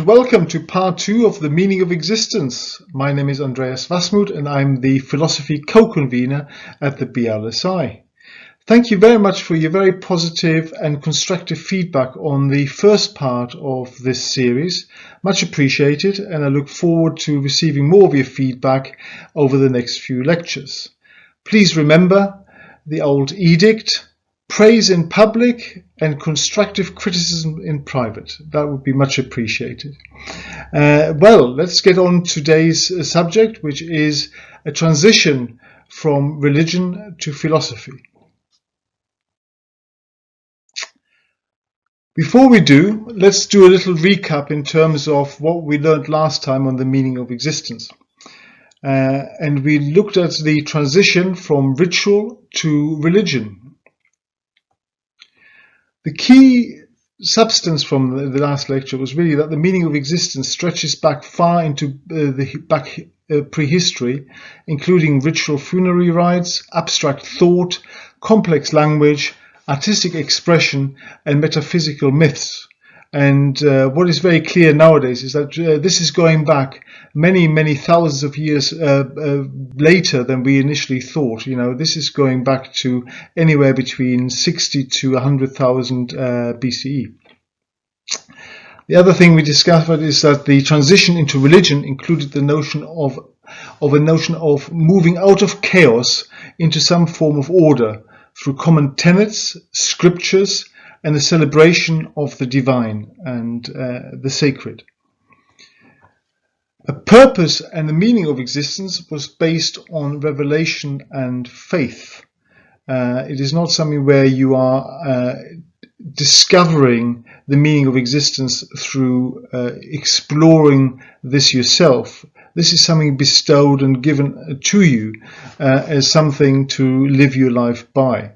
welcome to part 2 of the meaning of existence. My name is Andreas Wasmuht and I'm the philosophy co-convener at the BLSI. Thank you very much for your very positive and constructive feedback on the first part of this series. Much appreciated, and I look forward to receiving more of your feedback over the next few lectures. Please remember the old edict: praise in public and constructive criticism in private. That would be much appreciated. Well, let's get on today's subject, which is a transition from religion to philosophy. Before we do, let's do a little recap in terms of what we learned last time on the meaning of existence. And we looked at the transition from ritual to religion. The key substance from the last lecture was really that the meaning of existence stretches back far into prehistory, including ritual funerary rites, abstract thought, complex language, artistic expression, and metaphysical myths. And what is very clear nowadays is that this is going back many thousands of years later than we initially thought. This is going back to anywhere between 60 to 100,000 BCE. The other thing we discovered is that the transition into religion included the notion of moving out of chaos into some form of order through common tenets, scriptures, and the celebration of the divine and the sacred. A purpose and the meaning of existence was based on revelation and faith. It is not something where you are discovering the meaning of existence through exploring this yourself. This is something bestowed and given to you as something to live your life by.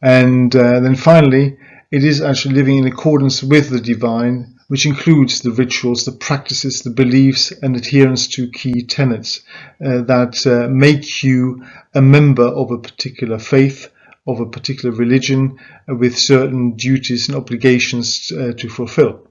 And then finally, it is actually living in accordance with the divine, which includes the rituals, the practices, the beliefs, and adherence to key tenets that make you a member of a particular faith, of a particular religion, with certain duties and obligations to fulfill.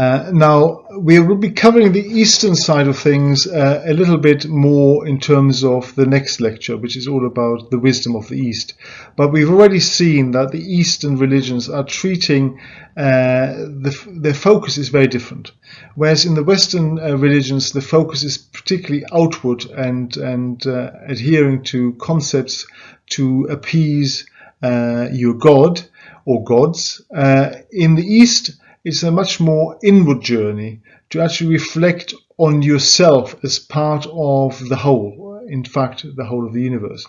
Now, we will be covering the Eastern side of things a little bit more in terms of the next lecture, which is all about the wisdom of the East. But we've already seen that the Eastern religions are treating, their focus is very different. Whereas in the Western religions, the focus is particularly outward and adhering to concepts to appease your God or gods. In the East, it's a much more inward journey to actually reflect on yourself as part of the whole, in fact, the whole of the universe.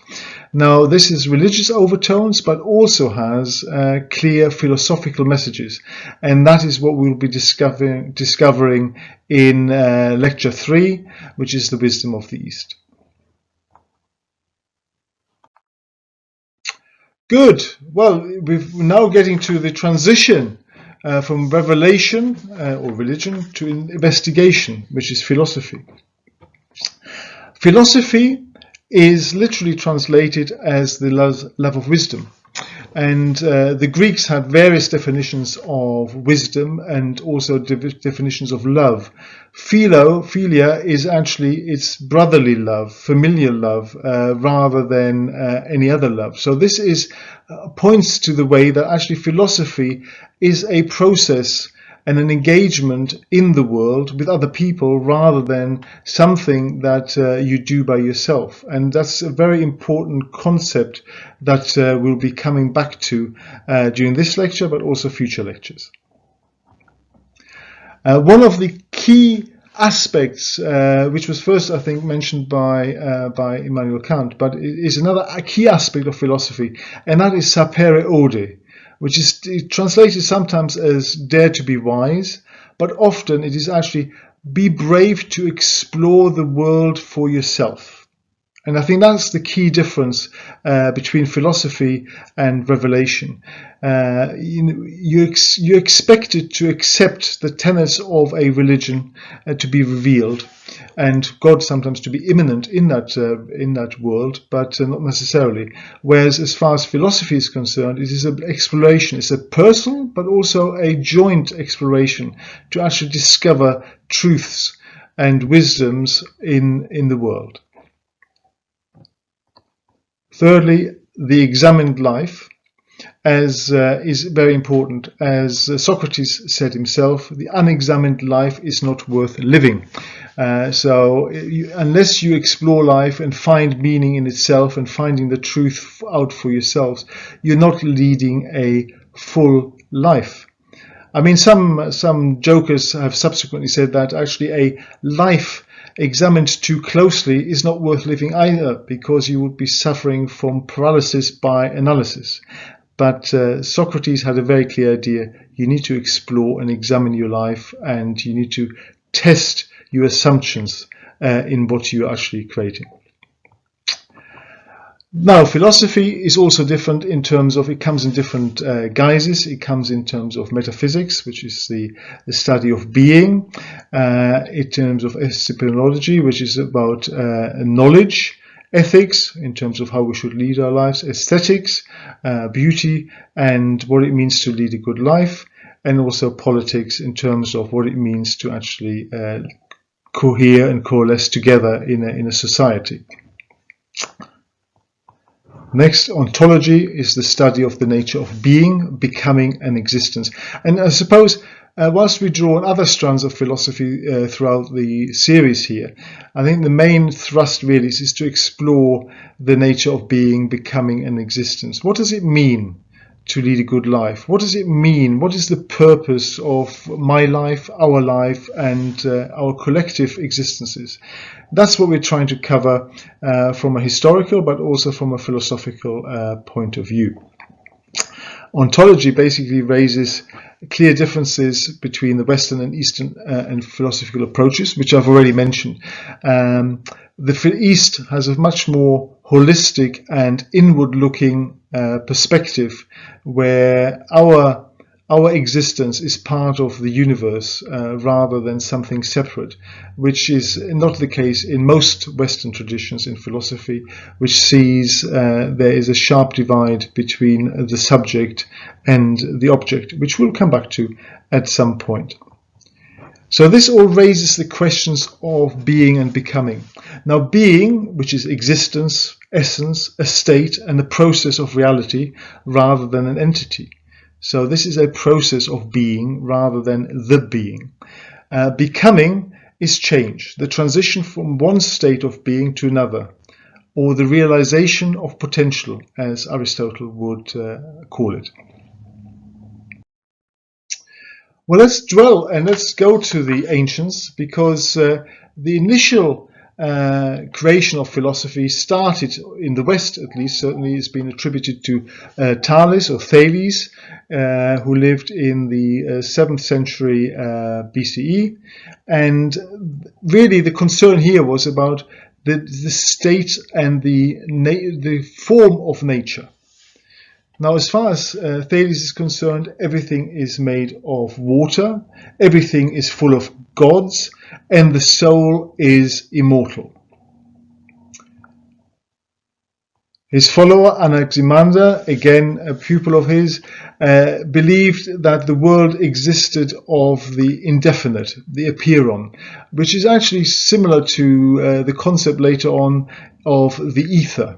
Now, this is religious overtones, but also has clear philosophical messages. And that is what we'll be discovering in lecture 3, which is the wisdom of the East. Good. Well, we're now getting to the transition from revelation or religion to investigation, which is philosophy. Philosophy is literally translated as the love of wisdom. And the Greeks had various definitions of wisdom and also definitions of love. Philia is actually its brotherly love, familial love, rather than any other love. So this is points to the way that actually philosophy is a process and an engagement in the world with other people rather than something that you do by yourself. And that's a very important concept that we'll be coming back to during this lecture, but also future lectures. One of the key aspects, which was first, I think, mentioned by Immanuel Kant, but it is another key aspect of philosophy, and that is sapere aude, which is translated sometimes as dare to be wise, but often it is actually be brave to explore the world for yourself. And I think that's the key difference between philosophy and revelation. You're expected to accept the tenets of a religion to be revealed, and God sometimes to be immanent in that world, but not necessarily. Whereas as far as philosophy is concerned, it is an exploration. It's a personal but also a joint exploration to actually discover truths and wisdoms in the world. Thirdly, the examined life, as is very important. As Socrates said himself, the unexamined life is not worth living. Unless you explore life and find meaning in itself and finding the truth out for yourselves, you're not leading a full life. I mean, some jokers have subsequently said that actually a life examined too closely is not worth living either, because you would be suffering from paralysis by analysis. But Socrates had a very clear idea. You need to explore and examine your life, and you need to test your assumptions in what you're actually creating. Now, philosophy is also different in terms of, it comes in different guises. It comes in terms of metaphysics, which is the study of being, in terms of epistemology, which is about knowledge, ethics, in terms of how we should lead our lives, aesthetics, beauty, and what it means to lead a good life, and also politics in terms of what it means to actually cohere and coalesce together in a society. Next, ontology is the study of the nature of being, becoming, and existence. And I suppose, whilst we draw on other strands of philosophy throughout the series here, I think the main thrust really is to explore the nature of being, becoming, and existence. What does it mean to lead a good life? What does it mean? What is the purpose of my life, our life, and our collective existences? That's what we're trying to cover from a historical but also from a philosophical point of view. Ontology basically raises clear differences between the Western and Eastern and philosophical approaches, which I've already mentioned. The East has a much more holistic and inward-looking perspective, where our existence is part of the universe rather than something separate, which is not the case in most Western traditions in philosophy, which sees there is a sharp divide between the subject and the object, which we'll come back to at some point. So this all raises the questions of being and becoming. Now, being, which is existence, essence, a state, and a process of reality rather than an entity. So this is a process of being rather than the being. Becoming is change, the transition from one state of being to another, or the realization of potential, as Aristotle would call it. Well, let's dwell and let's go to the ancients, because the initial creation of philosophy started in the West, at least. Certainly it's been attributed to Thales or Thales, who lived in the 7th century BCE. And really the concern here was about the state and the form of nature. Now, as far as Thales is concerned, everything is made of water, everything is full of gods, and the soul is immortal. His follower Anaximander, again a pupil of his, believed that the world existed of the indefinite, the apeiron, which is actually similar to the concept later on of the ether.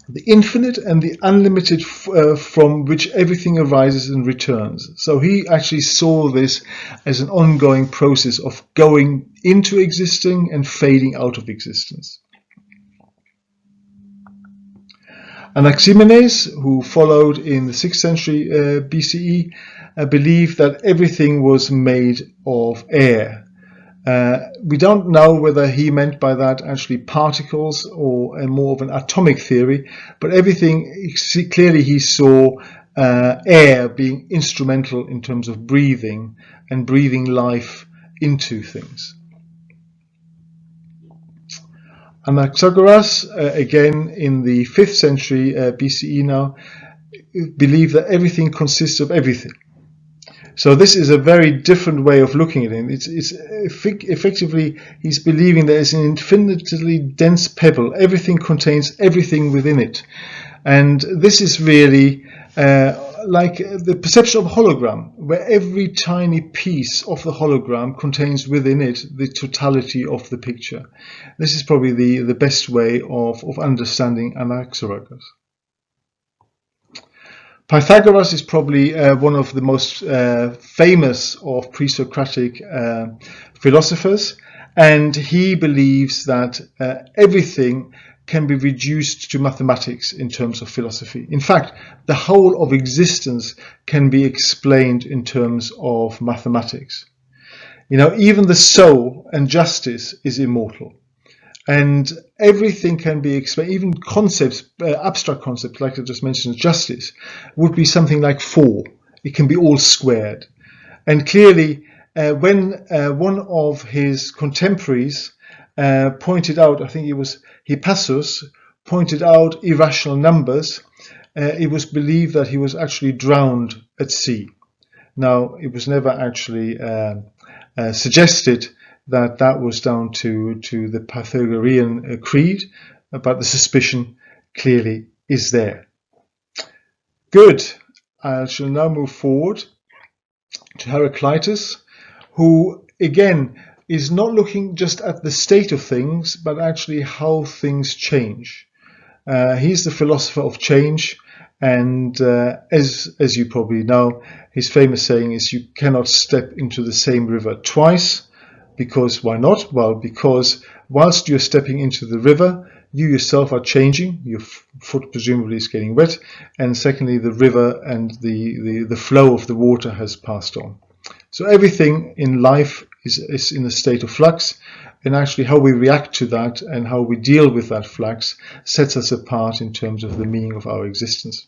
The infinite and the unlimited from which everything arises and returns. So he actually saw this as an ongoing process of going into existing and fading out of existence. Anaximenes, who followed in the 6th century BCE, believed that everything was made of air. We don't know whether he meant by that actually particles or more of an atomic theory, but everything, clearly he saw air being instrumental in terms of breathing and breathing life into things. Anaxagoras, again in the 5th century BCE now, believed that everything consists of everything. So this is a very different way of looking at it. It's effectively, he's believing there is an infinitely dense pebble. Everything contains everything within it. And this is really like the perception of a hologram, where every tiny piece of the hologram contains within it the totality of the picture. This is probably the best way of understanding Anaxagoras. Pythagoras is probably one of the most famous of pre-Socratic philosophers, and he believes that everything can be reduced to mathematics in terms of philosophy. In fact, the whole of existence can be explained in terms of mathematics. You know, even the soul and justice is immortal. And everything can be explained, even concepts, abstract concepts, like I just mentioned, justice, would be something like 4. It can be all squared. And clearly, when one of his contemporaries pointed out, I think it was Hippasus, pointed out irrational numbers, it was believed that he was actually drowned at sea. Now, it was never actually suggested that was down to the Pythagorean creed, but the suspicion clearly is there. Good. I shall now move forward to Heraclitus, who again is not looking just at the state of things, but actually how things change. He's the philosopher of change, and as you probably know, his famous saying is, you cannot step into the same river twice. Because why not? Well, because whilst you're stepping into the river, you yourself are changing. Your foot presumably is getting wet. And secondly, the river and the flow of the water has passed on. So everything in life is in a state of flux. And actually how we react to that and how we deal with that flux sets us apart in terms of the meaning of our existence.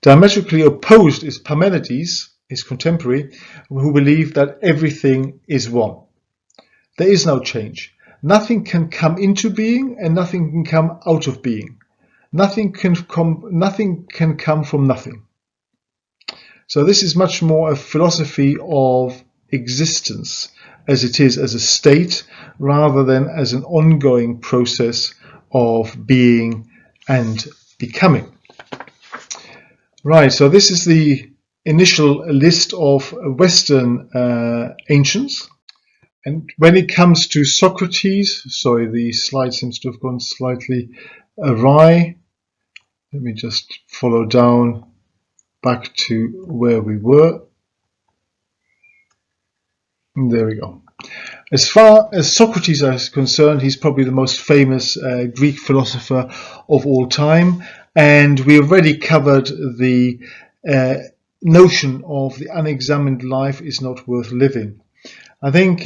Diametrically opposed is Parmenides, his contemporary, who believed that everything is one. There is no change. Nothing can come into being and nothing can come out of being. Nothing can come from nothing. So this is much more a philosophy of existence as it is as a state, rather than as an ongoing process of being and becoming. Right, so this is the initial list of Western ancients. And when it comes to Socrates, sorry, the slide seems to have gone slightly awry. Let me just follow down back to where we were. And there we go. As far as Socrates is concerned, he's probably the most famous Greek philosopher of all time. And we already covered the notion of the unexamined life is not worth living. I think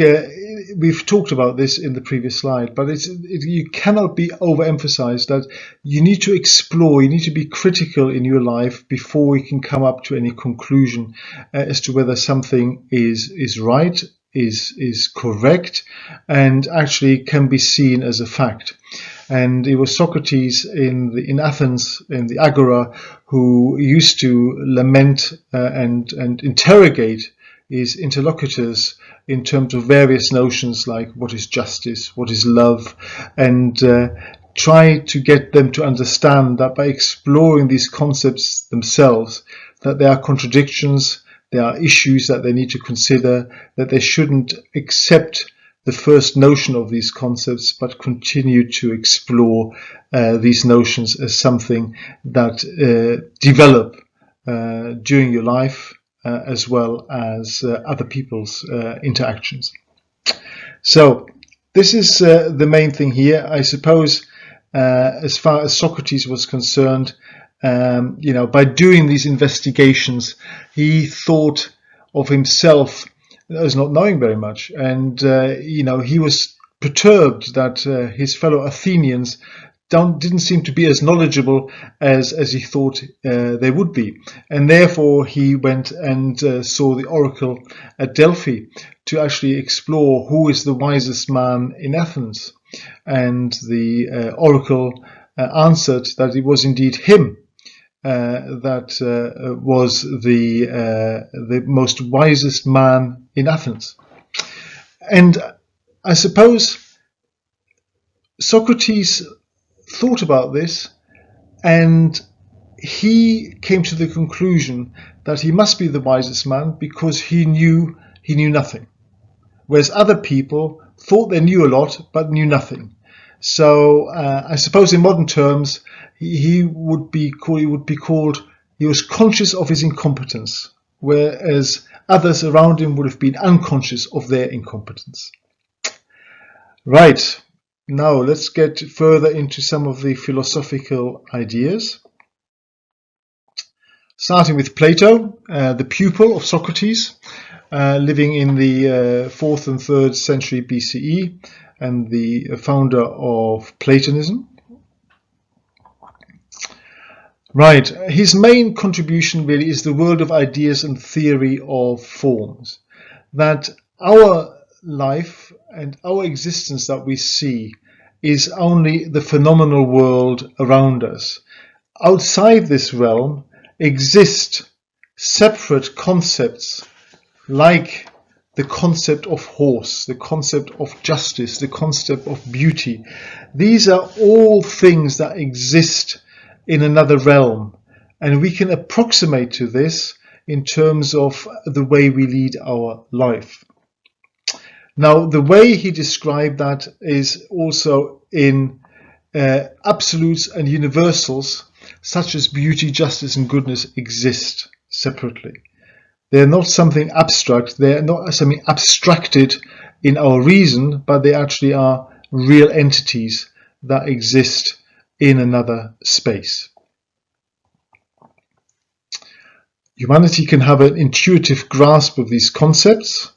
we've talked about this in the previous slide, but you cannot be overemphasized that you need to explore, you need to be critical in your life before you can come up to any conclusion as to whether something is right, is correct, and actually can be seen as a fact. And it was Socrates in Athens, in the Agora, who used to lament and interrogate his interlocutors in terms of various notions like what is justice, what is love, and try to get them to understand that by exploring these concepts themselves, that there are contradictions, there are issues that they need to consider, that they shouldn't accept the first notion of these concepts, but continue to explore these notions as something that develop during your life, as well as other people's interactions. So this is the main thing here. I suppose as far as Socrates was concerned, by doing these investigations, he thought of himself as not knowing very much, and he was perturbed that his fellow Athenians didn't seem to be as knowledgeable as he thought they would be, and therefore he went and saw the oracle at Delphi to actually explore who is the wisest man in Athens, and the oracle answered that it was indeed him. that was the most wisest man in Athens. And I suppose Socrates thought about this, and he came to the conclusion that he must be the wisest man because he knew nothing, whereas other people thought they knew a lot but knew nothing. So I suppose in modern terms he would be called he was conscious of his incompetence, whereas others around him would have been unconscious of their incompetence. Right, now let's get further into some of the philosophical ideas. Starting with Plato, the pupil of Socrates, living in the 4th and 3rd century BCE, and the founder of Platonism. Right, his main contribution really is the world of ideas and theory of forms. That our life and our existence that we see is only the phenomenal world around us. Outside this realm exist separate concepts like the concept of horse, the concept of justice, the concept of beauty. These are all things that exist in another realm, and we can approximate to this in terms of the way we lead our life. Now, the way he described that is also in absolutes and universals, such as beauty, justice, and goodness exist separately. They're not something abstract, they're not something abstracted in our reason, but they actually are real entities that exist in another space. Humanity can have an intuitive grasp of these concepts,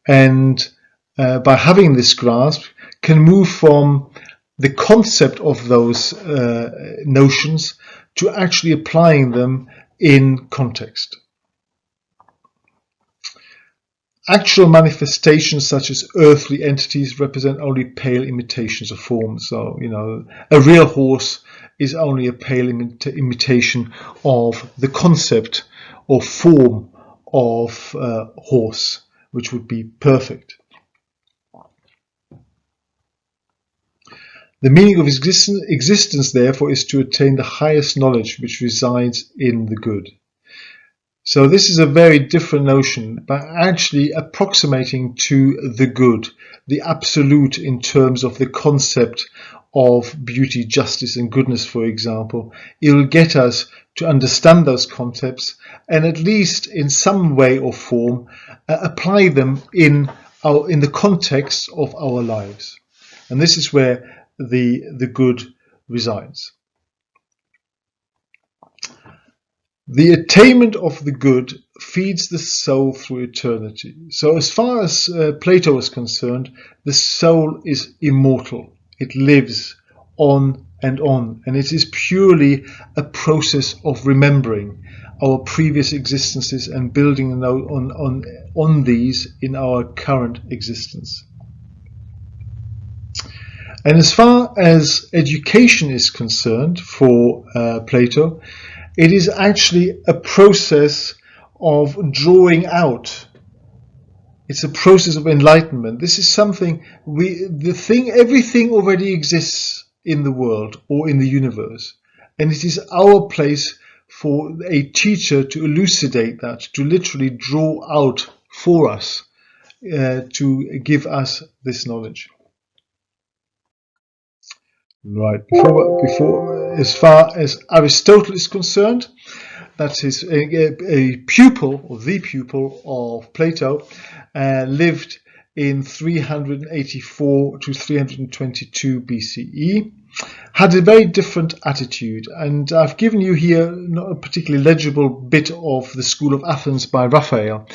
and by having this grasp, can move from the concept of those notions to actually applying them in context. Actual manifestations such as earthly entities represent only pale imitations of forms. So, a real horse is only a pale imitation of the concept or form of horse, which would be perfect. The meaning of existence, therefore, is to attain the highest knowledge which resides in the good. So this is a very different notion, by actually approximating to the good, the absolute in terms of the concept of beauty, justice and goodness, for example. It will get us to understand those concepts and at least in some way or form apply them in the context of our lives. And this is where the good resides. The attainment of the good feeds the soul through eternity. So as far as Plato is concerned, the soul is immortal. It lives on, and it is purely a process of remembering our previous existences and building on these in our current existence. And as far as education is concerned for Plato, it is actually a process of drawing out. It's a process of enlightenment. This is something everything already exists in the world or in the universe. And it is our place for a teacher to elucidate that, to literally draw out for us, to give us this knowledge. Right, before as far as Aristotle is concerned, that is a pupil, or the pupil of Plato, lived in 384 to 322 BCE, had a very different attitude. And I've given you here not a particularly legible bit of the School of Athens by Raphael.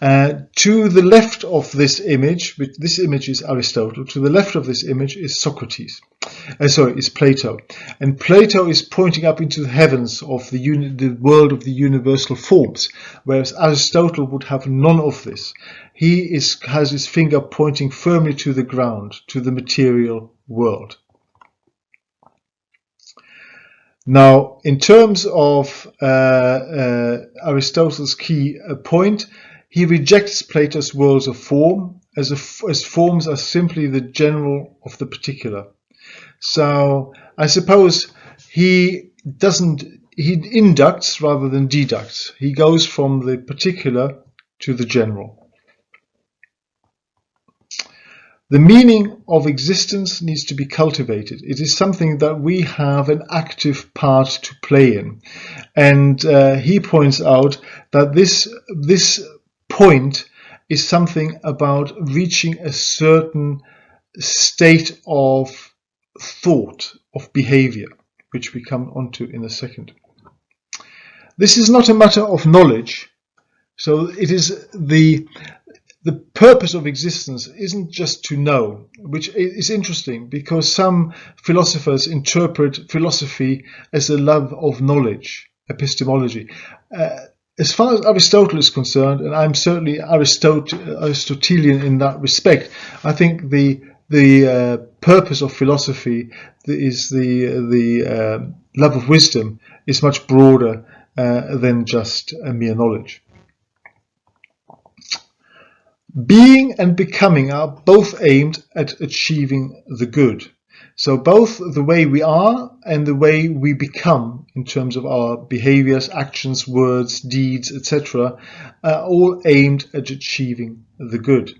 To the left of this image is Aristotle, to the left of this image is Socrates. Is Plato. And Plato is pointing up into the heavens of the world of the universal forms, whereas Aristotle would have none of this. He has his finger pointing firmly to the ground, to the material world. Now, in terms of Aristotle's key point, he rejects Plato's worlds of form as forms are simply the general of the particular. So I suppose he inducts rather than deducts. He goes from the particular to the general. The meaning of existence needs to be cultivated. It is something that we have an active part to play in. And he points out that this point is something about reaching a certain state of thought, of behavior, which we come onto in a second. This is not a matter of knowledge. So it is the purpose of existence isn't just to know, which is interesting because some philosophers interpret philosophy as a love of knowledge, epistemology. As far as Aristotle is concerned, and I'm certainly Aristotelian in that respect, I think the purpose of philosophy is the love of wisdom is much broader than just a mere knowledge. Being and becoming are both aimed at achieving the good. So both the way we are and the way we become in terms of our behaviors, actions, words, deeds, etc. are all aimed at achieving the good.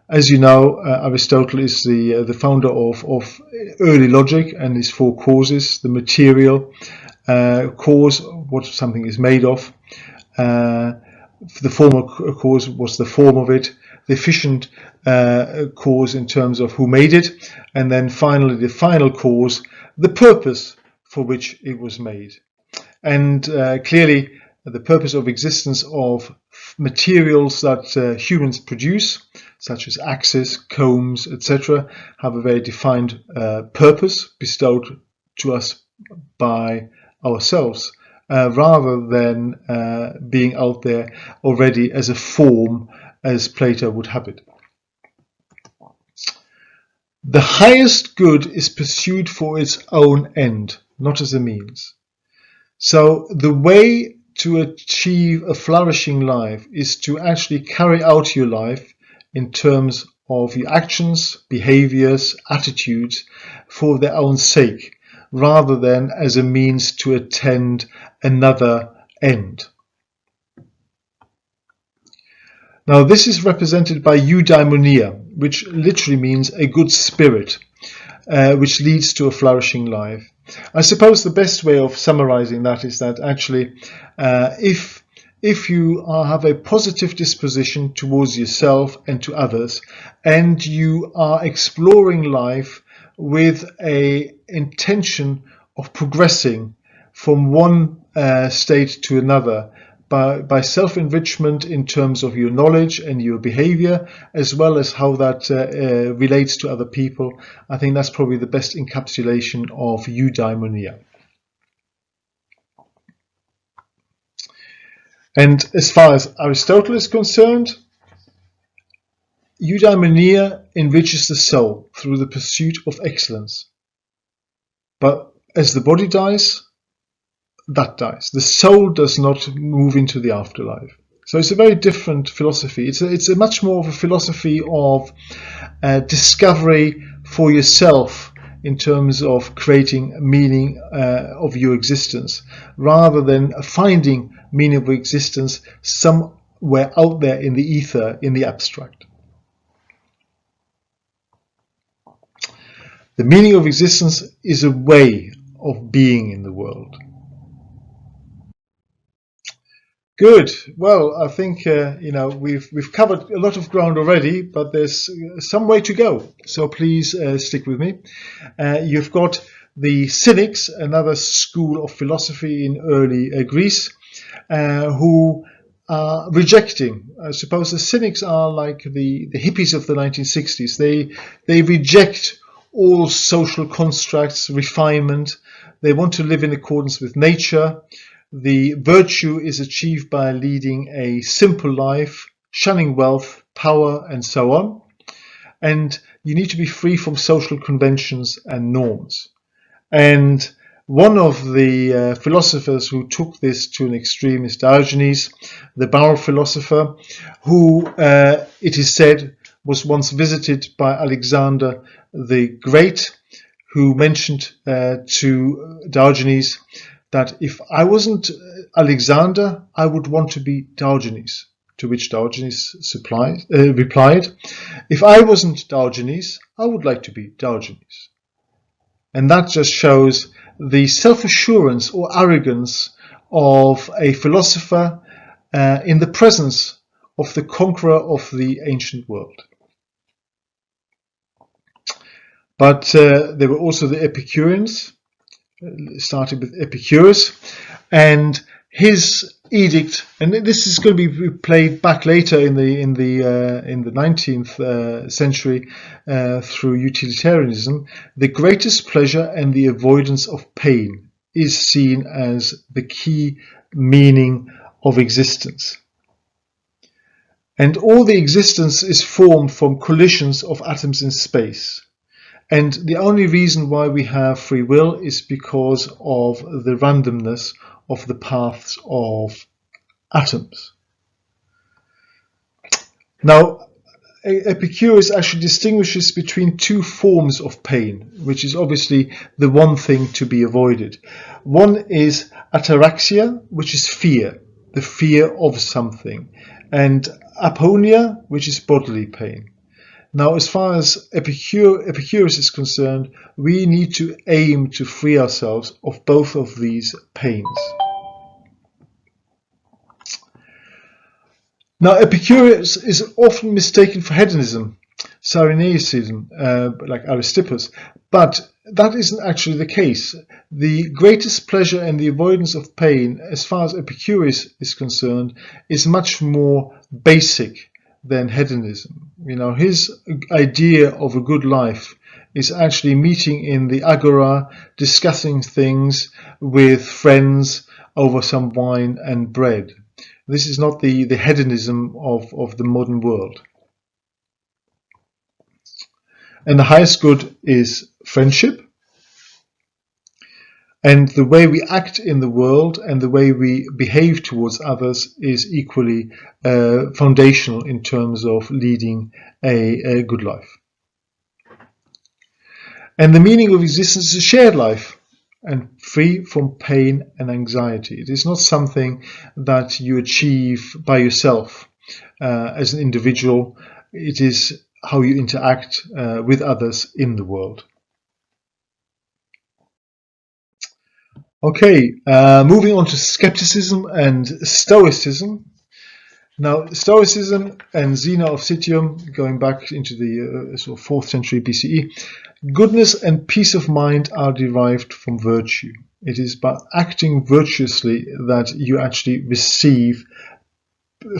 As you know, Aristotle is the founder of early logic and his four causes: the material cause, what something is made of, the former cause was the form of it, the efficient cause in terms of who made it, and then finally the final cause, the purpose for which it was made. And clearly the purpose of existence of materials that humans produce, such as axes, combs, etc., have a very defined purpose bestowed to us by ourselves. Rather than being out there already as a form as Plato would have it. The highest good is pursued for its own end, not as a means. So the way to achieve a flourishing life is to actually carry out your life in terms of your actions, behaviors, attitudes for their own sake, rather than as a means to attain another end. Now this is represented by eudaimonia, which literally means a good spirit, which leads to a flourishing life. I suppose the best way of summarizing that is that actually if you have a positive disposition towards yourself and to others, and you are exploring life with an intention of progressing from one state to another by self-enrichment in terms of your knowledge and your behavior, as well as how that relates to other people, I think that's probably the best encapsulation of eudaimonia. And as far as Aristotle is concerned, eudaimonia enriches the soul through the pursuit of excellence. But as the body dies, that dies. The soul does not move into the afterlife. So it's a very different philosophy. It's a much more of a philosophy of discovery for yourself in terms of creating meaning of your existence, rather than finding meaning of existence somewhere out there in the ether, in the abstract. The meaning of existence is a way of being in the world. Good. Well, I think we've covered a lot of ground already, but there's some way to go. So please stick with me. You've got the Cynics, another school of philosophy in early Greece, who are rejecting. I suppose the Cynics are like the hippies of the 1960s. They reject all social constructs, refinement. They want to live in accordance with nature. The virtue is achieved by leading a simple life, shunning wealth, power, and so on. And you need to be free from social conventions and norms. And one of the philosophers who took this to an extreme is Diogenes, the Bower philosopher, who it is said was once visited by Alexander the Great, who mentioned to Diogenes that if I wasn't Alexander, I would want to be Diogenes. To which Diogenes replied, if I wasn't Diogenes, I would like to be Diogenes. And that just shows the self-assurance or arrogance of a philosopher in the presence of the conqueror of the ancient world. But there were also the Epicureans, started with Epicurus, and his edict, and this is going to be played back later in the 19th century through utilitarianism. The greatest pleasure and the avoidance of pain is seen as the key meaning of existence. And all the existence is formed from collisions of atoms in space. And the only reason why we have free will is because of the randomness of the paths of atoms. Now, Epicurus actually distinguishes between two forms of pain, which is obviously the one thing to be avoided. One is ataraxia, which is fear, the fear of something, and aponia, which is bodily pain. Now, as far as Epicurus is concerned, we need to aim to free ourselves of both of these pains. Now, Epicurus is often mistaken for hedonism, Cynicism, like Aristotle, but that isn't actually the case. The greatest pleasure and the avoidance of pain, as far as Epicurus is concerned, is much more basic than hedonism. You know, his idea of a good life is actually meeting in the agora, discussing things with friends over some wine and bread. This is not the hedonism of the modern world. And the highest good is friendship. And the way we act in the world and the way we behave towards others is equally foundational in terms of leading a good life. And the meaning of existence is a shared life and free from pain and anxiety. It is not something that you achieve by yourself as an individual. It is how you interact with others in the world. Okay, moving on to skepticism and stoicism. Now, stoicism and Zeno of Citium, going back into the sort of 4th century BCE, goodness and peace of mind are derived from virtue. It is by acting virtuously that you actually receive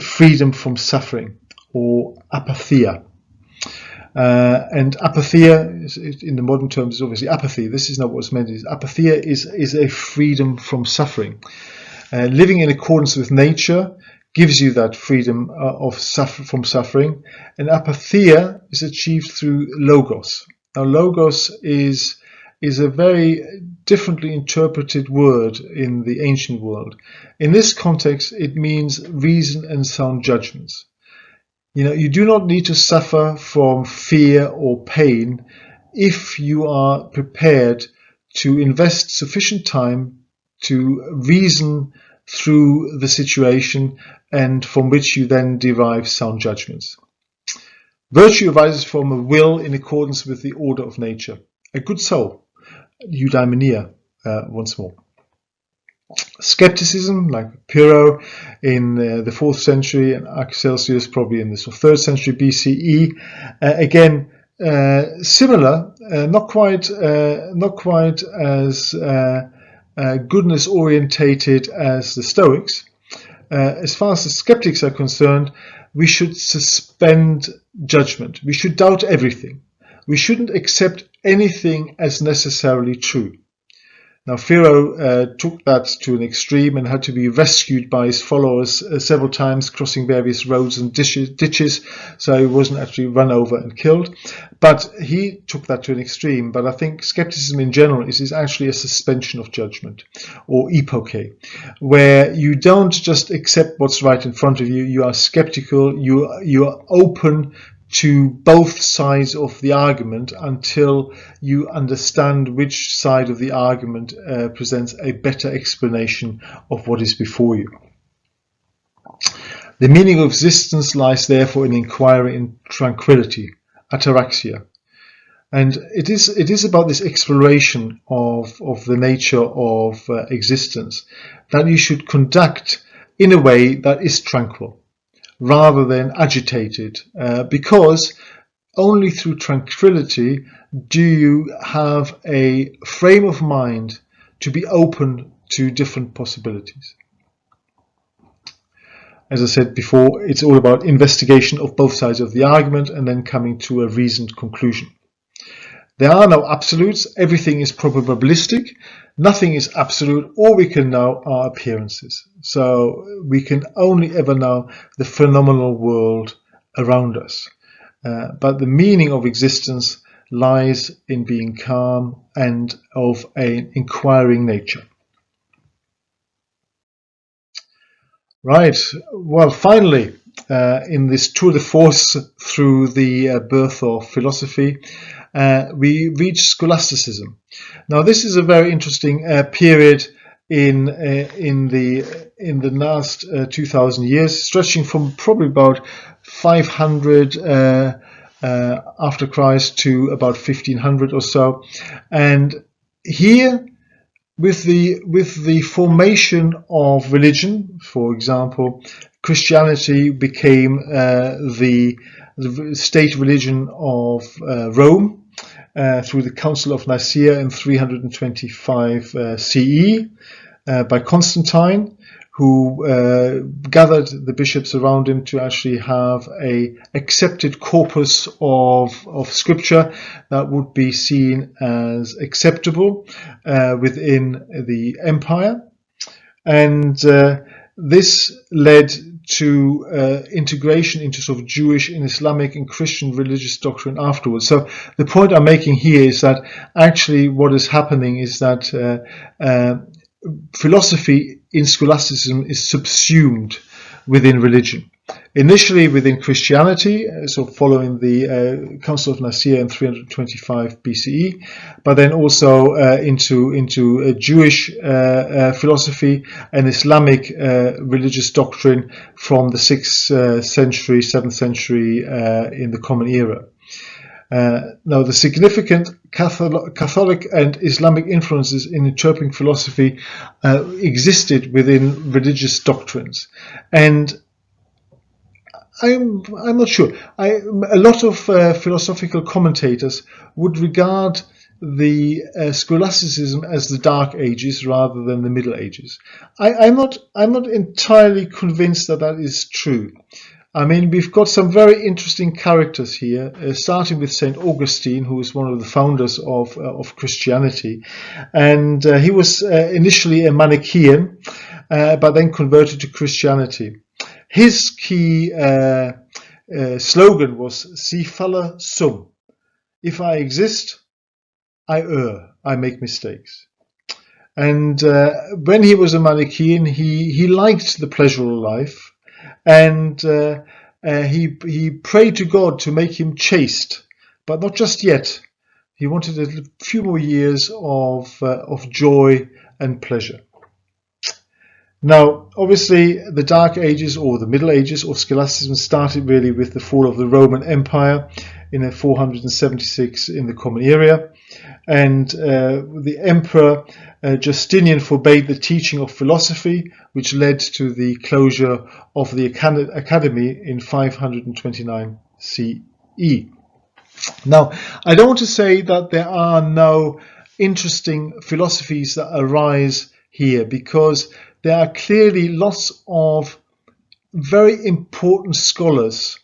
freedom from suffering, or apatheia. And apatheia, in the modern terms, is obviously apathy. This is not what's meant. Apatheia is a freedom from suffering. Living in accordance with nature gives you that freedom from suffering. And apatheia is achieved through logos. Now, logos is a very differently interpreted word in the ancient world. In this context, it means reason and sound judgments. You know, you do not need to suffer from fear or pain if you are prepared to invest sufficient time to reason through the situation and from which you then derive sound judgments. Virtue arises from a will in accordance with the order of nature. A good soul, eudaimonia, once more. Skepticism, like Pyrrho in the 4th century and Celsius probably in the 3rd century BCE, again similar, not quite as goodness orientated as the Stoics. As far as the skeptics are concerned, we should suspend judgment. We should doubt everything. We shouldn't accept anything as necessarily true. Now Pharaoh took that to an extreme and had to be rescued by his followers several times, crossing various roads and ditches, so he wasn't actually run over and killed. But he took that to an extreme. But I think skepticism in general is actually a suspension of judgment, or epoche, where you don't just accept what's right in front of you. You are skeptical. You are open to both sides of the argument until you understand which side of the argument presents a better explanation of what is before you. The meaning of existence lies therefore in inquiry and tranquility, ataraxia. And it is about this exploration of the nature of existence that you should conduct in a way that is tranquil, rather than agitated, because only through tranquility do you have a frame of mind to be open to different possibilities. As I said before, it's all about investigation of both sides of the argument and then coming to a reasoned conclusion. There are no absolutes. Everything is probabilistic. Nothing is absolute. All we can know are appearances. So we can only ever know the phenomenal world around us. But the meaning of existence lies in being calm and of an inquiring nature. Right. Well, finally, in this tour de force through the birth of philosophy, we reach Scholasticism. Now, this is a very interesting period in the last 2,000 years, stretching from probably about 500 after Christ to about 1500 or so. And here, with the formation of religion, for example, Christianity became the state religion of Rome through the Council of Nicaea in 325 CE by Constantine, who gathered the bishops around him to actually have a accepted corpus of scripture that would be seen as acceptable within the empire. And this led to integration into sort of Jewish and Islamic and Christian religious doctrine afterwards. So the point I'm making here is that actually what is happening is that philosophy in scholasticism is subsumed within religion. Initially within Christianity, so following the Council of Nicaea in 325 BCE, but then also into Jewish philosophy and Islamic religious doctrine from the 6th century, 7th century in the Common Era. Now, the significant Catholic and Islamic influences in interpreting philosophy existed within religious doctrines, and I'm not sure. A lot of philosophical commentators would regard the scholasticism as the Dark Ages rather than the Middle Ages. I'm not entirely convinced that that is true. I mean, we've got some very interesting characters here, starting with St. Augustine, who was one of the founders of Christianity. And he was initially a Manichaean, but then converted to Christianity. His key slogan was Si falla sum. If I exist, I err, I make mistakes. And when he was a Manichaean, he liked the pleasure of life. And he prayed to God to make him chaste, but not just yet. He wanted a few more years of joy and pleasure. Now, obviously, the Dark Ages or the Middle Ages or Scholasticism started really with the fall of the Roman Empire in 476 in the Common Era. And the Emperor Justinian forbade the teaching of philosophy, which led to the closure of the academy in 529 CE. Now, I don't want to say that there are no interesting philosophies that arise here, because there are clearly lots of very important scholars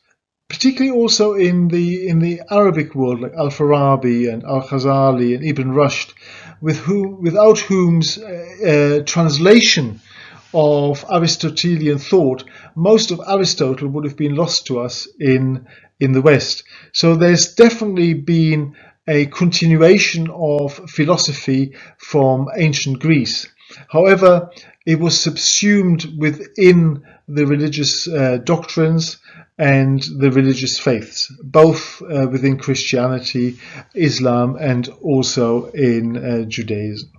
particularly also in the Arabic world, like Al-Farabi and Al-Ghazali and Ibn Rushd, without whom's translation of Aristotelian thought, most of Aristotle would have been lost to us in the West. So there's definitely been a continuation of philosophy from ancient Greece. However, it was subsumed within the religious doctrines and the religious faiths, both within Christianity, Islam, and also in Judaism.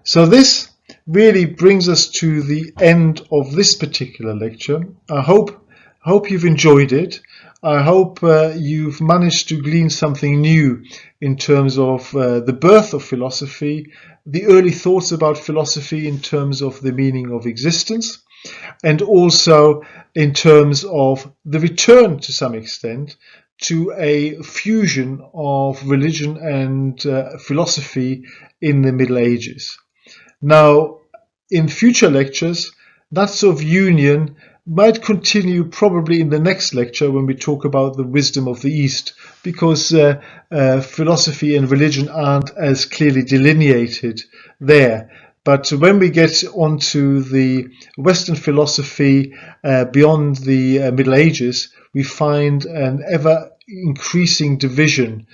So this really brings us to the end of this particular lecture. I hope you've enjoyed it. I hope you've managed to glean something new in terms of the birth of philosophy, the early thoughts about philosophy in terms of the meaning of existence, and also in terms of the return to some extent to a fusion of religion and philosophy in the Middle Ages. Now, in future lectures, that sort of union might continue probably in the next lecture when we talk about the wisdom of the East, because philosophy and religion aren't as clearly delineated there. But when we get onto the Western philosophy beyond the Middle Ages, we find an ever increasing division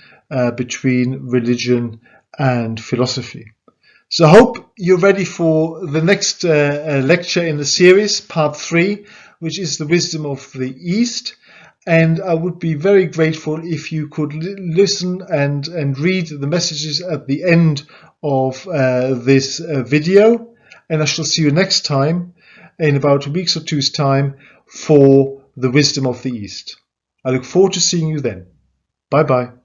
between religion and philosophy. So I hope you're ready for the next lecture in the series, part 3, which is the wisdom of the East. And I would be very grateful if you could listen and read the messages at the end of this video. And I shall see you next time, in about a week or two's time, for the wisdom of the East. I look forward to seeing you then. Bye-bye.